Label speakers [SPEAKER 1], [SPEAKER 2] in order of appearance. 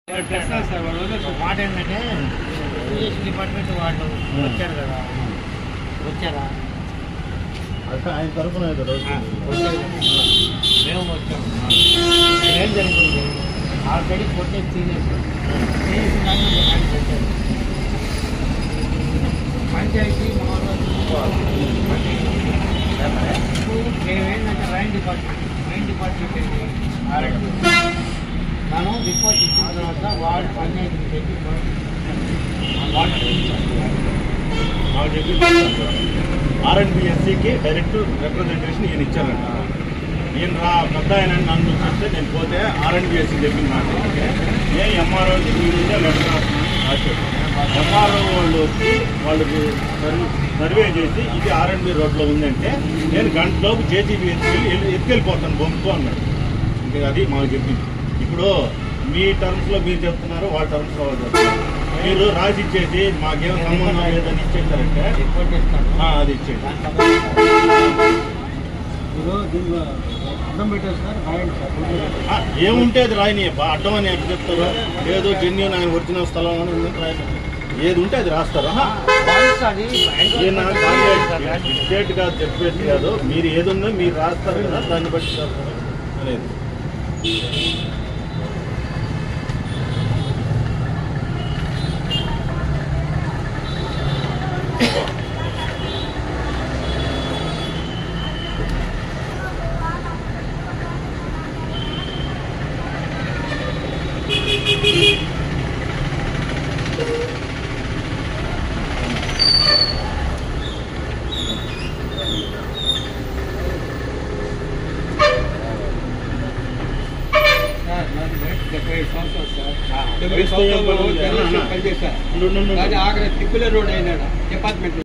[SPEAKER 1] మాట ఏంటంటే irrigation department వాళ్ళు వచ్చారు కదా, వచ్చారా?
[SPEAKER 2] ఆయన తరఫున
[SPEAKER 1] మేము వచ్చాము. ఏం జరుగుతుంది? ఆల్రెడీ కొట్టేసి తీసేసాం. పెట్టారు పంచాయతీ మేమేంటంటే రైన్ డిపార్ట్మెంట్ ఏంటి మనం రిపోర్ట్ ఇచ్చిన తర్వాత వాడు పంచాయతీకి పెట్టి
[SPEAKER 2] ఆర్ఎండ్బిఎస్సికి డైరెక్ట్ రిప్రజెంటేషన్ ఈయన ఇచ్చారంట. ఈయన పెద్ద ఆయన నన్ను చూస్తే నేను పోతే ఆర్ఎండ్బిఎస్సి చెప్పిన మాట ఏ ఎంఆర్ఓ లెటర్ రాశారు. ఎంఆర్ఓ వాళ్ళు వచ్చి వాళ్ళకి సర్వే చేసి ఇది ఆర్ఎండ్బి రోడ్లో ఉందంటే నేను గంటలోపు జేసీబీ ఎత్తుకెళ్ళిపోతాను బొమ్మతో అన్నాడు. ఇంకా అది మాకు చెప్పింది. ఇప్పుడు మీ టర్మ్స్లో మీరు చెప్తున్నారు, వాళ్ళ టర్మ్స్లో వాళ్ళు చెప్తున్నారు. మీరు రాసి ఇచ్చేసి మాకేం సంబంధం లేదని ఇచ్చేసారంటే అది ఇచ్చేది. ఏముంటే అది రాయని అడ్డం అని ఎట్లా చెప్తారు? ఏదో జెన్యూన్ ఆయన ఒరిజినల్ స్థలం అని రాయని ఏది ఉంటే అది రాస్తారు. స్టేట్ కాదు చెప్పేది కాదు, మీరు ఏది ఉందో మీరు రాస్తారు కదా, దాన్ని బట్టి చేస్తారు అనేది.
[SPEAKER 1] ఆగ్రా తిప్పుల రోడ్ అయినాడు డిపార్ట్మెంట్